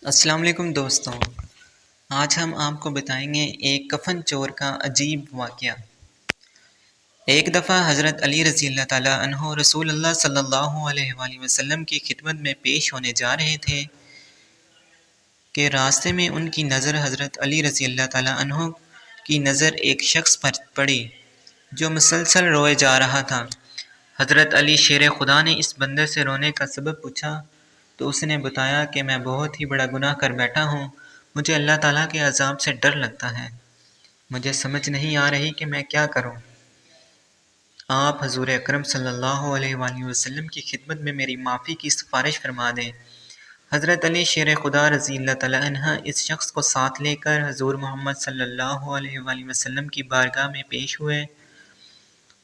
السلام علیکم دوستوں، آج ہم آپ کو بتائیں گے ایک کفن چور کا عجیب واقعہ۔ ایک دفعہ حضرت علی رضی اللہ تعالیٰ عنہ رسول اللہ صلی اللہ علیہ وآلہ وسلم کی خدمت میں پیش ہونے جا رہے تھے کہ راستے میں ان کی نظر حضرت علی رضی اللہ تعالیٰ عنہ کی نظر ایک شخص پر پڑی جو مسلسل روئے جا رہا تھا۔ حضرت علی شیر خدا نے اس بندے سے رونے کا سبب پوچھا تو اس نے بتایا کہ میں بہت ہی بڑا گناہ کر بیٹھا ہوں، مجھے اللہ تعالیٰ کے عذاب سے ڈر لگتا ہے، مجھے سمجھ نہیں آ رہی کہ میں کیا کروں۔ آپ حضور اکرم صلی اللہ علیہ وآلہ وسلم کی خدمت میں میری معافی کی سفارش فرما دیں۔ حضرت علی شیر خدا رضی اللہ تعالیٰ عنہ اس شخص کو ساتھ لے کر حضور محمد صلی اللہ علیہ وآلہ وسلم کی بارگاہ میں پیش ہوئے۔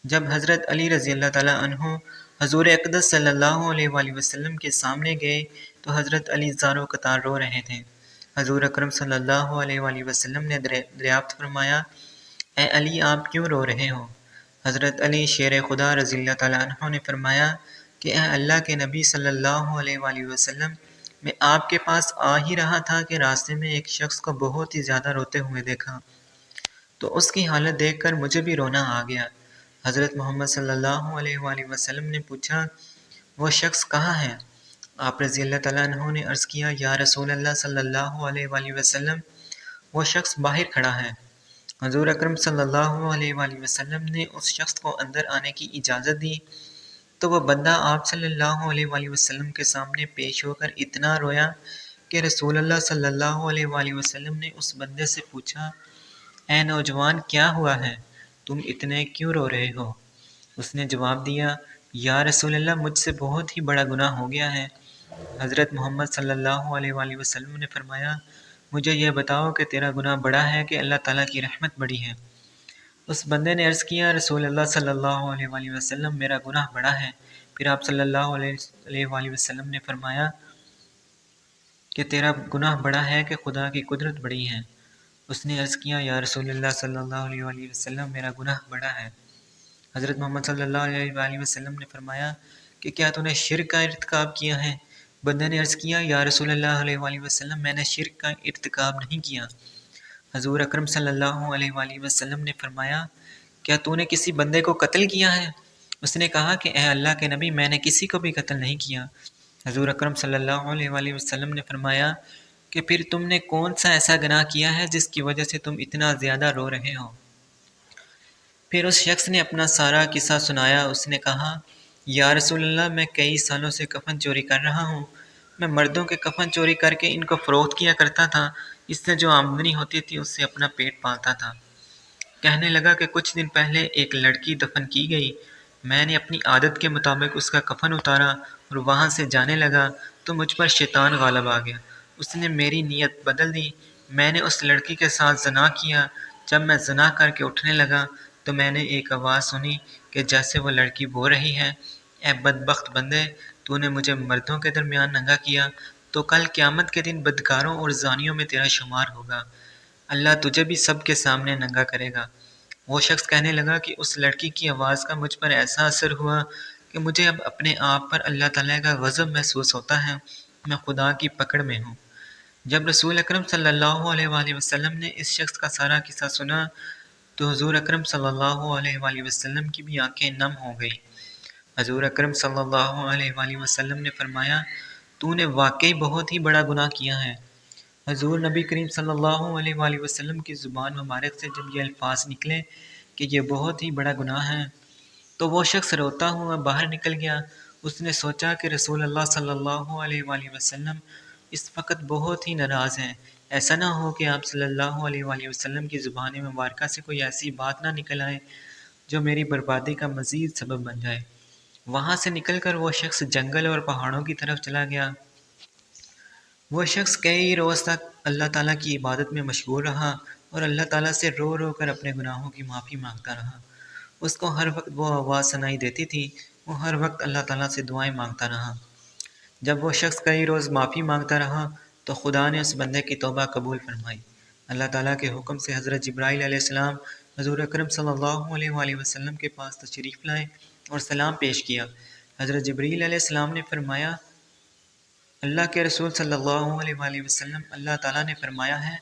جب حضرت علی رضی اللہ تعالیٰ عنہ حضور اقدس صلی اللہ علیہ وآلہ وسلم کے سامنے گئے تو حضرت علی زارو قطار رو رہے تھے۔ حضور اکرم صلی اللہ علیہ وآلہ وسلم نے دریافت فرمایا، اے علی آپ کیوں رو رہے ہو؟ حضرت علی شیر خدا رضی اللہ تعالیٰ عنہ نے فرمایا کہ اے اللہ کے نبی صلی اللہ علیہ وآلہ وسلم، میں آپ کے پاس آ ہی رہا تھا کہ راستے میں ایک شخص کو بہت ہی زیادہ روتے ہوئے دیکھا تو اس کی حالت دیکھ کر مجھے بھی رونا آ گیا۔ حضرت محمد صلی اللہ علیہ وآلہ وسلم نے پوچھا، وہ شخص کہاں ہے؟ آپ رضی اللہ تعالیٰ عنہ نے عرض کیا، یا رسول اللہ صلی اللہ علیہ وآلہ وسلم، وہ شخص باہر کھڑا ہے۔ حضور اکرم صلی اللہ علیہ وآلہ وسلم نے اس شخص کو اندر آنے کی اجازت دی تو وہ بندہ آپ صلی اللہ علیہ وآلہ وسلم کے سامنے پیش ہو کر اتنا رویا کہ رسول اللہ صلی اللہ علیہ وآلہ وسلم نے اس بندے سے پوچھا، اے نوجوان کیا ہوا ہے؟ تم اتنے کیوں رو رہے ہو؟ اس نے جواب دیا، یا رسول اللہ مجھ سے بہت ہی بڑا گناہ ہو گیا ہے۔ حضرت محمد صلی اللہ علیہ وآلہ وسلم نے فرمایا، مجھے یہ بتاؤ کہ تیرا گناہ بڑا ہے کہ اللہ تعالیٰ کی رحمت بڑی ہے؟ اس بندے نے عرض کیا، رسول اللہ صلی اللہ علیہ وآلہ وسلم میرا گناہ بڑا ہے۔ پھر آپ صلی اللہ علیہ وآلہ وسلم نے فرمایا کہ تیرا گناہ بڑا ہے کہ خدا کی قدرت بڑی ہے۔ اس نے عرض کیا، یا رسول اللہ صلی اللہ علیہ وآلہ وسلم میرا گناہ بڑا ہے۔ حضرت محمد صلی اللہ علیہ وآلہ وسلم نے فرمایا کہ کیا تو نے شرک کا ارتکاب کیا ہے؟ بندے نے عرض کیا، یا رسول اللہ علیہ وآلہ وسلم میں نے شرک کا ارتکاب نہیں کیا۔ حضور اکرم صلی اللہ علیہ وآلہ وسلم نے فرمایا، کیا تو نے کسی بندے کو قتل کیا ہے؟ اس نے کہا کہ اے اللہ کے نبی میں نے کسی کو بھی قتل نہیں کیا۔ حضور اکرم صلی اللہ علیہ وآلہ وسلم نے فرمایا کہ پھر تم نے کون سا ایسا گناہ کیا ہے جس کی وجہ سے تم اتنا زیادہ رو رہے ہو؟ پھر اس شخص نے اپنا سارا قصہ سنایا۔ اس نے کہا، یا رسول اللہ میں کئی سالوں سے کفن چوری کر رہا ہوں۔ میں مردوں کے کفن چوری کر کے ان کو فروخت کیا کرتا تھا، اس سے جو آمدنی ہوتی تھی اس سے اپنا پیٹ پالتا تھا۔ کہنے لگا کہ کچھ دن پہلے ایک لڑکی دفن کی گئی، میں نے اپنی عادت کے مطابق اس کا کفن اتارا اور وہاں سے جانے لگا تو مجھ پر شیطان غالب آ گیا، اس نے میری نیت بدل دی، میں نے اس لڑکی کے ساتھ زنا کیا۔ جب میں زنا کر کے اٹھنے لگا تو میں نے ایک آواز سنی کہ جیسے وہ لڑکی بو رہی ہے، اے بدبخت بندے، تو نے مجھے مردوں کے درمیان ننگا کیا تو کل قیامت کے دن بدکاروں اور زانیوں میں تیرا شمار ہوگا، اللہ تجھے بھی سب کے سامنے ننگا کرے گا۔ وہ شخص کہنے لگا کہ اس لڑکی کی آواز کا مجھ پر ایسا اثر ہوا کہ مجھے اب اپنے آپ پر اللہ تعالیٰ کا غضب محسوس ہوتا ہے، میں خدا کی پکڑ میں ہوں۔ جب رسول اکرم صلی اللہ علیہ وآلہ وسلم نے اس شخص کا سارا قصہ سنا تو حضور اکرم صلی اللہ علیہ وآلہ وسلم کی بھی آنکھیں نم ہو گئی۔ حضور اکرم صلی اللہ علیہ وآلہ وسلم نے فرمایا، تو نے واقعی بہت ہی بڑا گناہ کیا ہے۔ حضور نبی کریم صلی اللہ علیہ وآلہ وسلم کی زبان مبارک سے جب یہ الفاظ نکلے کہ یہ بہت ہی بڑا گناہ ہے تو وہ شخص روتا ہوا باہر نکل گیا۔ اس نے سوچا کہ رسول اللہ صلی اللہ علیہ وآلہ وسلم اس وقت بہت ہی ناراض ہیں، ایسا نہ ہو کہ آپ صلی اللہ علیہ وآلہ وسلم کی زبان مبارکہ سے کوئی ایسی بات نہ نکل آئے جو میری بربادی کا مزید سبب بن جائے۔ وہاں سے نکل کر وہ شخص جنگل اور پہاڑوں کی طرف چلا گیا۔ وہ شخص کئی روز تک اللہ تعالیٰ کی عبادت میں مشغول رہا اور اللہ تعالیٰ سے رو رو کر اپنے گناہوں کی معافی مانگتا رہا۔ اس کو ہر وقت وہ آواز سنائی دیتی تھی، وہ ہر وقت اللہ تعالیٰ سے دعائیں مانگتا رہا۔ جب وہ شخص کئی روز معافی مانگتا رہا تو خدا نے اس بندے کی توبہ قبول فرمائی۔ اللہ تعالیٰ کے حکم سے حضرت جبرائیل علیہ السلام حضور اکرم صلی اللہ علیہ وآلہ وسلم کے پاس تشریف لائے اور سلام پیش کیا۔ حضرت جبرائیل علیہ السلام نے فرمایا، اللہ کے رسول صلی اللہ علیہ وآلہ وسلم اللہ تعالیٰ نے فرمایا ہے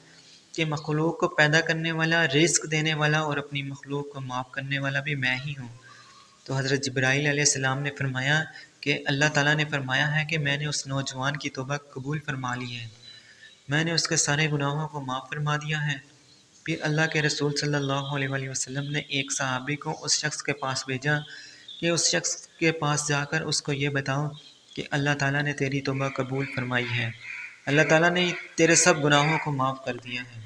کہ مخلوق کو پیدا کرنے والا، رزق دینے والا اور اپنی مخلوق کو معاف کرنے والا بھی میں ہی ہوں۔ تو حضرت جبرائیل علیہ السلام نے فرمایا کہ اللہ تعالیٰ نے فرمایا ہے کہ میں نے اس نوجوان کی توبہ قبول فرما لی ہے، میں نے اس کے سارے گناہوں کو معاف فرما دیا ہے۔ پھر اللہ کے رسول صلی اللہ علیہ وآلہ وسلم نے ایک صحابی کو اس شخص کے پاس بھیجا کہ اس شخص کے پاس جا کر اس کو یہ بتاؤ کہ اللہ تعالیٰ نے تیری توبہ قبول فرمائی ہے، اللہ تعالیٰ نے تیرے سب گناہوں کو معاف کر دیا ہے۔